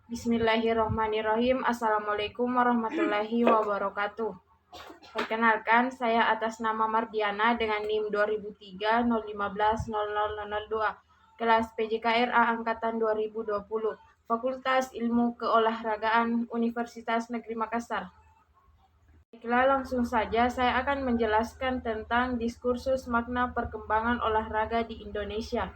Bismillahirrahmanirrahim. Assalamualaikum warahmatullahi wabarakatuh. Perkenalkan, saya atas nama Mardiana dengan NIM 2003-015-0002, kelas PJKRA Angkatan 2020, Fakultas Ilmu Keolahragaan Universitas Negeri Makassar. Baiklah, langsung saja saya akan menjelaskan tentang diskursus makna perkembangan olahraga di Indonesia.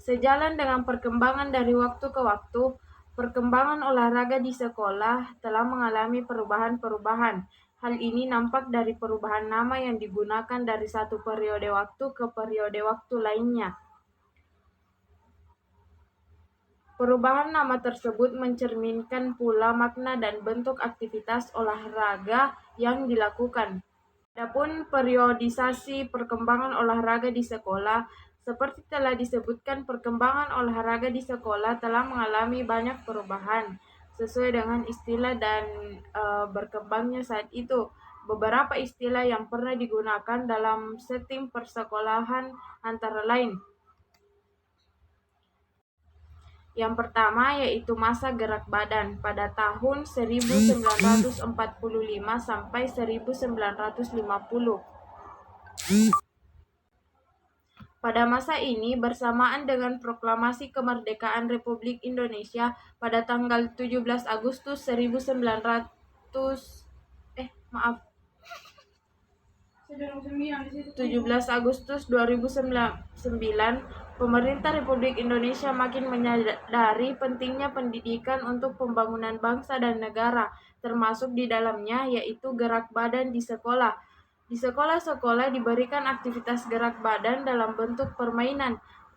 Sejalan dengan perkembangan dari waktu ke waktu, perkembangan olahraga di sekolah telah mengalami perubahan-perubahan. Hal ini nampak dari perubahan nama yang digunakan dari satu periode waktu ke periode waktu lainnya. Perubahan nama tersebut mencerminkan pula makna dan bentuk aktivitas olahraga yang dilakukan. Adapun periodisasi perkembangan olahraga di sekolah, seperti telah disebutkan, perkembangan olahraga di sekolah telah mengalami banyak perubahan sesuai dengan istilah dan berkembangnya saat itu. Beberapa istilah yang pernah digunakan dalam setting persekolahan antara lain: yang pertama yaitu masa gerak badan pada tahun 1945 sampai 1950. Pada masa ini, bersamaan dengan proklamasi kemerdekaan Republik Indonesia pada tanggal 17 Agustus 2009, pemerintah Republik Indonesia makin menyadari pentingnya pendidikan untuk pembangunan bangsa dan negara, termasuk di dalamnya yaitu gerak badan di sekolah. Di sekolah-sekolah diberikan aktivitas gerak badan dalam bentuk permainan,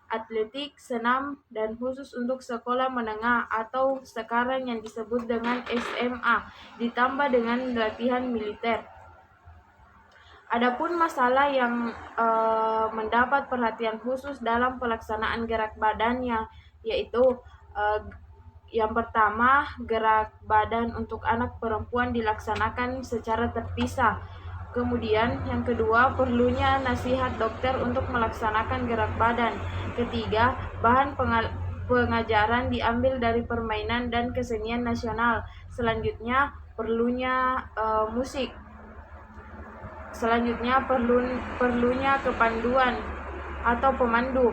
atletik, senam, dan khusus untuk sekolah menengah atau sekarang yang disebut dengan SMA, ditambah dengan latihan militer. Adapun masalah yang mendapat perhatian khusus dalam pelaksanaan gerak badannya yaitu yang pertama, gerak badan untuk anak perempuan dilaksanakan secara terpisah. Kemudian yang kedua, perlunya nasihat dokter untuk melaksanakan gerak badan. Ketiga, bahan pengajaran diambil dari permainan dan kesenian nasional. Selanjutnya, perlunya musik. Selanjutnya, perlunya kepanduan atau pemandu.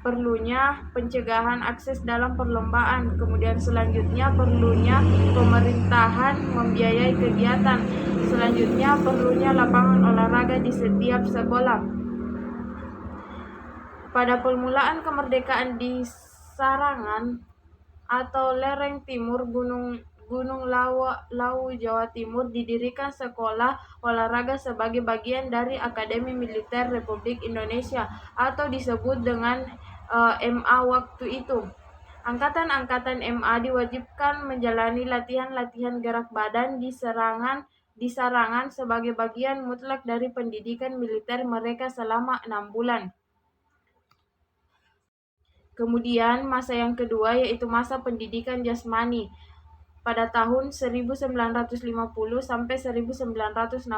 Perlunya pencegahan akses dalam perlombaan. Kemudian selanjutnya perlunya pemerintahan membiayai kegiatan. Selanjutnya perlunya lapangan olahraga di setiap sekolah. Pada permulaan kemerdekaan di Sarangan atau lereng timur Gunung Lawu, Jawa Timur, didirikan sekolah olahraga sebagai bagian dari Akademi Militer Republik Indonesia atau disebut dengan MA waktu itu. Angkatan-angkatan MA diwajibkan menjalani latihan-latihan gerak badan di Sarangan sebagai bagian mutlak dari pendidikan militer mereka selama 6 bulan. Kemudian masa yang kedua yaitu masa pendidikan jasmani pada tahun 1950 sampai 1961.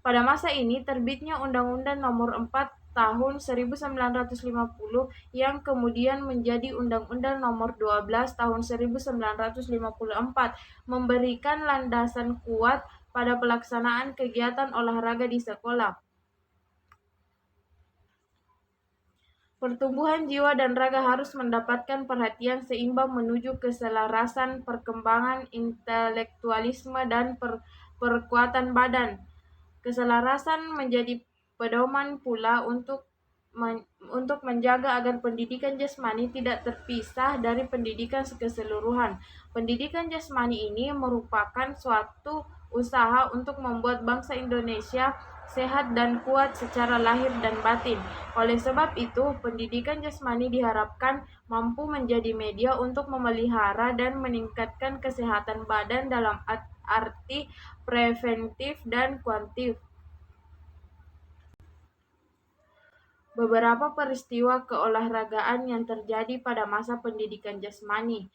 Pada masa ini terbitnya Undang-Undang Nomor 4 Tahun 1950 yang kemudian menjadi Undang-Undang Nomor 12 Tahun 1954, memberikan landasan kuat pada pelaksanaan kegiatan olahraga di sekolah. Pertumbuhan jiwa dan raga harus mendapatkan perhatian seimbang menuju keselarasan perkembangan intelektualisme dan perkuatan badan. Keselarasan menjadi pedoman pula untuk menjaga agar pendidikan jasmani tidak terpisah dari pendidikan keseluruhan. Pendidikan jasmani ini merupakan suatu usaha untuk membuat bangsa Indonesia sehat dan kuat secara lahir dan batin. Oleh sebab itu, pendidikan jasmani diharapkan mampu menjadi media untuk memelihara dan meningkatkan kesehatan badan dalam arti preventif dan kuantitatif. Beberapa peristiwa keolahragaan yang terjadi pada masa pendidikan jasmani.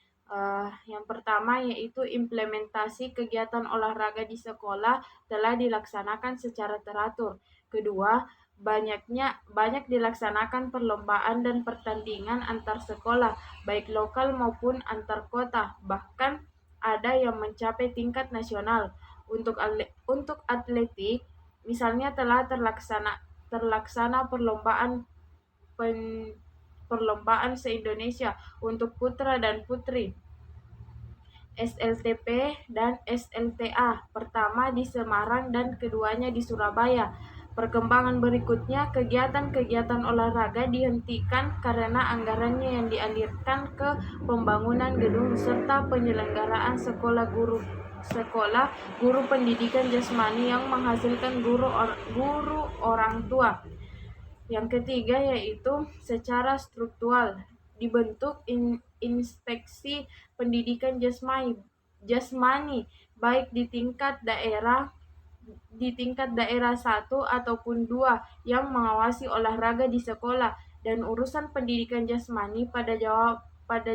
Yang pertama yaitu implementasi kegiatan olahraga di sekolah telah dilaksanakan secara teratur. Kedua, banyak dilaksanakan perlombaan dan pertandingan antar sekolah, baik lokal maupun antar kota, bahkan ada yang mencapai tingkat nasional. Untuk atletik, misalnya telah terlaksana perlombaan se-Indonesia untuk putra dan putri, SLTP dan SLTA, pertama di Semarang dan keduanya di Surabaya. Perkembangan berikutnya, kegiatan-kegiatan olahraga dihentikan karena anggarannya yang dialirkan ke pembangunan gedung serta penyelenggaraan sekolah guru pendidikan jasmani yang menghasilkan guru orang tua. Yang ketiga yaitu secara struktural, dibentuk inspeksi pendidikan jasmani baik di tingkat daerah 1 ataupun 2 yang mengawasi olahraga di sekolah, dan urusan pendidikan jasmani pada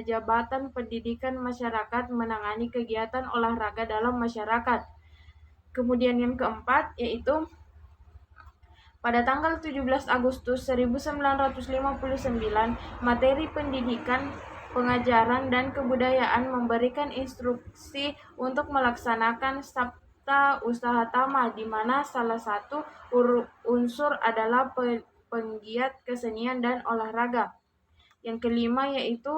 Jabatan Pendidikan Masyarakat menangani kegiatan olahraga dalam masyarakat. Kemudian yang keempat yaitu pada tanggal 17 Agustus 1959, materi pendidikan, pengajaran, dan kebudayaan memberikan instruksi untuk melaksanakan Sabta Usaha Tama, di mana salah satu unsur adalah penggiat kesenian dan olahraga. Yang kelima yaitu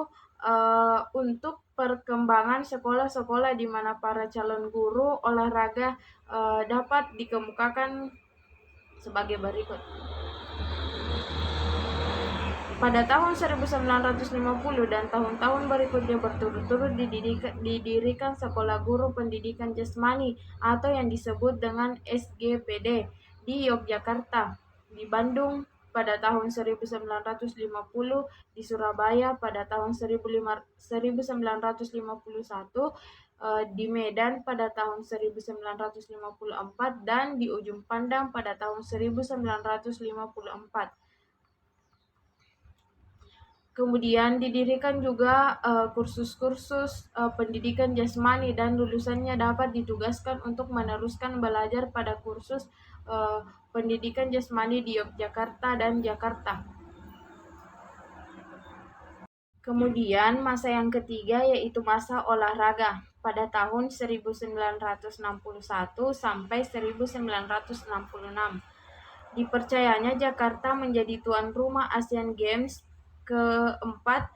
untuk perkembangan sekolah-sekolah di mana para calon guru olahraga dapat dikemukakan sebagai berikut. Pada tahun 1950 dan tahun-tahun berikutnya berturut-turut didirikan Sekolah Guru Pendidikan Jasmani atau yang disebut dengan SGPD di Yogyakarta, di Bandung pada tahun 1950, di Surabaya pada tahun 1951, di Medan pada tahun 1954, dan di Ujung Pandang pada tahun 1954. Kemudian didirikan juga kursus-kursus pendidikan jasmani, dan lulusannya dapat ditugaskan untuk meneruskan belajar pada kursus pendidikan jasmani di Yogyakarta dan Jakarta. Kemudian masa yang ketiga yaitu masa olahraga pada tahun 1961 sampai 1966. Dipercayanya Jakarta menjadi tuan rumah Asian Games keempat,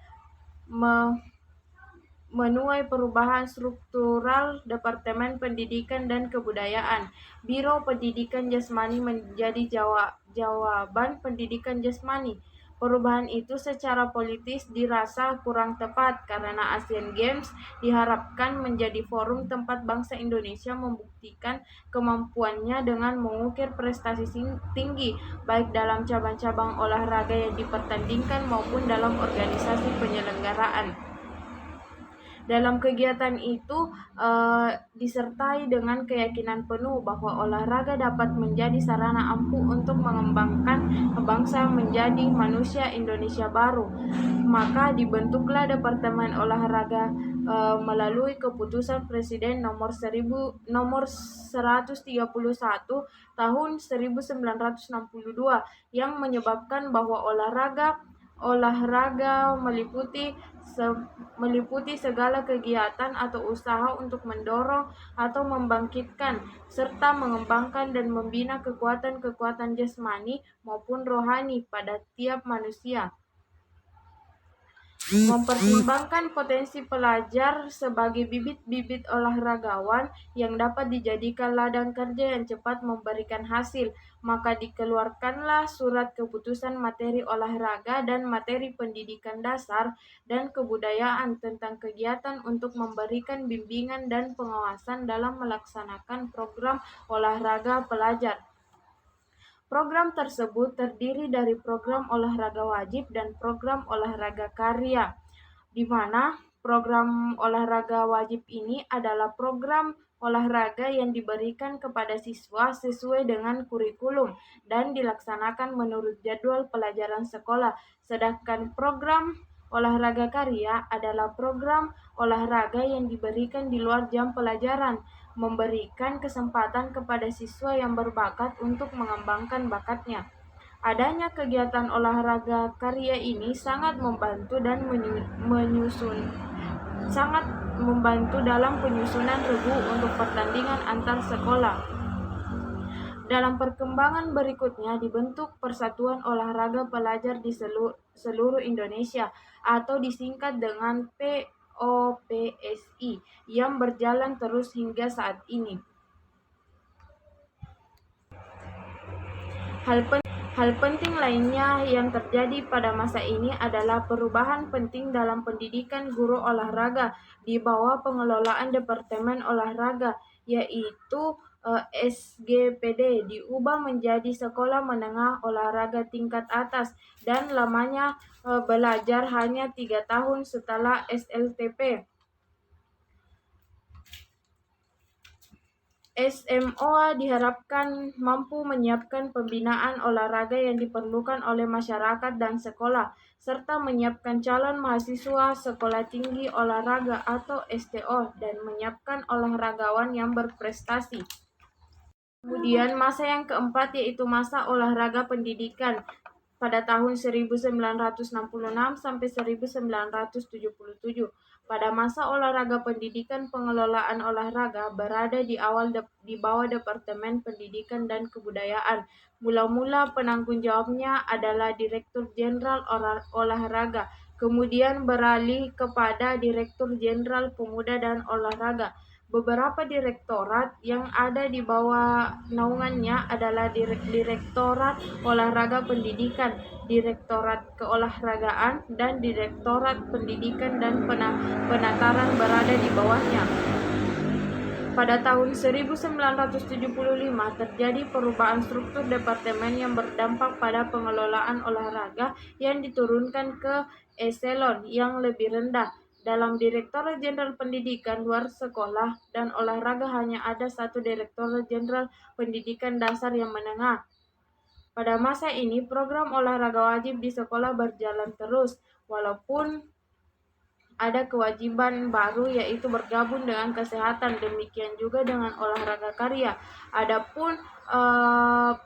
menuai perubahan struktural Departemen Pendidikan dan Kebudayaan. Biro Pendidikan Jasmani menjadi Jawaban Pendidikan Jasmani. Perubahan itu secara politis dirasa kurang tepat karena Asian Games diharapkan menjadi forum tempat bangsa Indonesia membuktikan kemampuannya dengan mengukir prestasi tinggi baik dalam cabang-cabang olahraga yang dipertandingkan maupun dalam organisasi penyelenggaraan. Dalam kegiatan itu disertai dengan keyakinan penuh bahwa olahraga dapat menjadi sarana ampuh untuk mengembangkan bangsa menjadi manusia Indonesia baru. Maka dibentuklah Departemen Olahraga melalui keputusan Presiden nomor 131 tahun 1962 yang menyebabkan bahwa olahraga meliputi segala kegiatan atau usaha untuk mendorong atau membangkitkan serta mengembangkan dan membina kekuatan-kekuatan jasmani maupun rohani pada tiap manusia. Mempertimbangkan potensi pelajar sebagai bibit-bibit olahragawan yang dapat dijadikan ladang kerja yang cepat memberikan hasil, maka dikeluarkanlah Surat Keputusan Materi Olahraga dan Materi Pendidikan Dasar dan Kebudayaan tentang kegiatan untuk memberikan bimbingan dan pengawasan dalam melaksanakan program olahraga pelajar. Program tersebut terdiri dari program olahraga wajib dan program olahraga karya, di mana program olahraga wajib ini adalah program olahraga yang diberikan kepada siswa sesuai dengan kurikulum dan dilaksanakan menurut jadwal pelajaran sekolah, sedangkan program olahraga karya adalah program olahraga yang diberikan di luar jam pelajaran, memberikan kesempatan kepada siswa yang berbakat untuk mengembangkan bakatnya. Adanya kegiatan olahraga karya ini sangat membantu dalam penyusunan regu untuk pertandingan antar sekolah. Dalam perkembangan berikutnya dibentuk Persatuan Olahraga Pelajar di seluruh Indonesia atau disingkat dengan POPSI yang berjalan terus hingga saat ini. Hal penting lainnya yang terjadi pada masa ini adalah perubahan penting dalam pendidikan guru olahraga di bawah pengelolaan Departemen Olahraga, yaitu SGPD diubah menjadi Sekolah Menengah Olahraga Tingkat Atas dan lamanya belajar hanya 3 tahun setelah SLTP. SMO diharapkan mampu menyiapkan pembinaan olahraga yang diperlukan oleh masyarakat dan sekolah, serta menyiapkan calon mahasiswa sekolah tinggi olahraga atau STO dan menyiapkan olahragawan yang berprestasi. Kemudian masa yang keempat yaitu masa olahraga pendidikan pada tahun 1966 sampai 1977. Pada masa olahraga pendidikan, pengelolaan olahraga berada di bawah Departemen Pendidikan dan Kebudayaan. Mula-mula penanggung jawabnya adalah Direktur Jenderal Olahraga, kemudian beralih kepada Direktur Jenderal Pemuda dan Olahraga. Beberapa direktorat yang ada di bawah naungannya adalah Direktorat Olahraga Pendidikan, Direktorat Keolahragaan, dan Direktorat Pendidikan dan Penataran berada di bawahnya. Pada tahun 1975 terjadi perubahan struktur departemen yang berdampak pada pengelolaan olahraga yang diturunkan ke eselon yang lebih rendah. Dalam Direktorat Jenderal Pendidikan Luar Sekolah dan Olahraga hanya ada satu Direktorat Jenderal Pendidikan Dasar yang menengah. Pada masa ini, program olahraga wajib di sekolah berjalan terus, walaupun ada kewajiban baru yaitu bergabung dengan kesehatan, demikian juga dengan olahraga karya. Adapun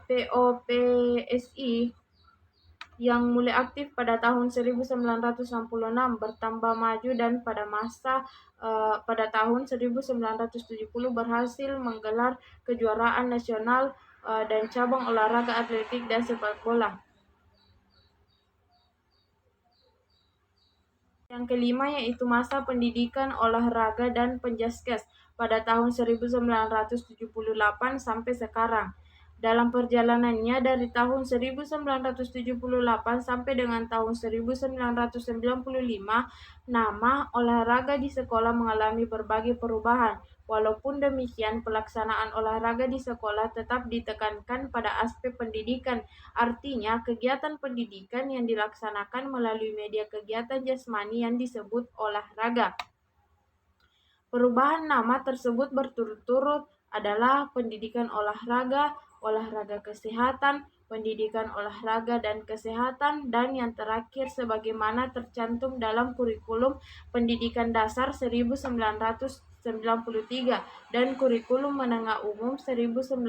POPSI yang mulai aktif pada tahun 1966 bertambah maju dan pada tahun 1970 berhasil menggelar kejuaraan nasional dan cabang olahraga atletik dan sepak bola. Yang kelima yaitu masa pendidikan olahraga dan penjaskes pada tahun 1978 sampai sekarang. Dalam perjalanannya dari tahun 1978 sampai dengan tahun 1995, nama olahraga di sekolah mengalami berbagai perubahan. Walaupun demikian, pelaksanaan olahraga di sekolah tetap ditekankan pada aspek pendidikan. Artinya, kegiatan pendidikan yang dilaksanakan melalui media kegiatan jasmani yang disebut olahraga. Perubahan nama tersebut berturut-turut adalah pendidikan olahraga, olahraga kesehatan, pendidikan olahraga dan kesehatan, dan yang terakhir sebagaimana tercantum dalam kurikulum pendidikan dasar 1993 dan kurikulum menengah umum 1995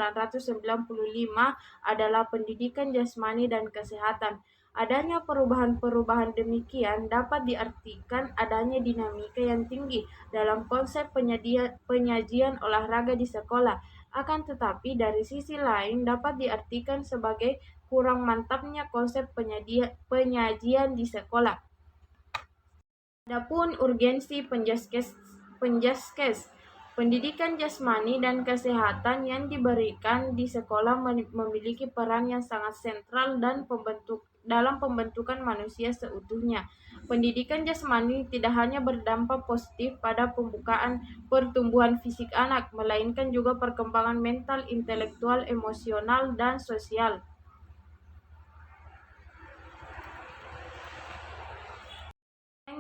adalah pendidikan jasmani dan kesehatan. Adanya perubahan-perubahan demikian dapat diartikan adanya dinamika yang tinggi dalam konsep penyajian olahraga di sekolah. Akan tetapi dari sisi lain dapat diartikan sebagai kurang mantapnya konsep penyajian di sekolah. Adapun urgensi penjaskes, pendidikan jasmani dan kesehatan yang diberikan di sekolah memiliki peran yang sangat sentral dan dalam pembentukan manusia seutuhnya. Pendidikan jasmani tidak hanya berdampak positif pada pertumbuhan fisik anak, melainkan juga perkembangan mental, intelektual, emosional, dan sosial.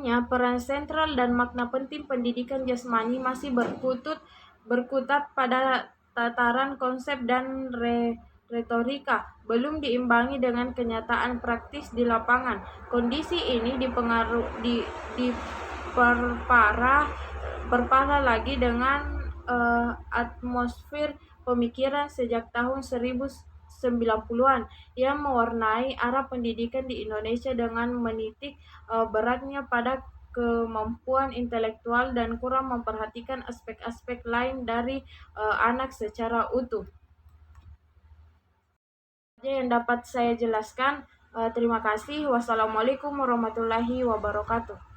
Peran sentral dan makna penting pendidikan jasmani masih berkutat pada tataran konsep dan retorika, belum diimbangi dengan kenyataan praktis di lapangan. Kondisi ini diperparah lagi dengan atmosfer pemikiran sejak tahun 90-an yang mewarnai arah pendidikan di Indonesia dengan menitik beratnya pada kemampuan intelektual dan kurang memperhatikan aspek-aspek lain dari anak secara utuh. Yang dapat saya jelaskan. Terima kasih. Wassalamualaikum warahmatullahi wabarakatuh.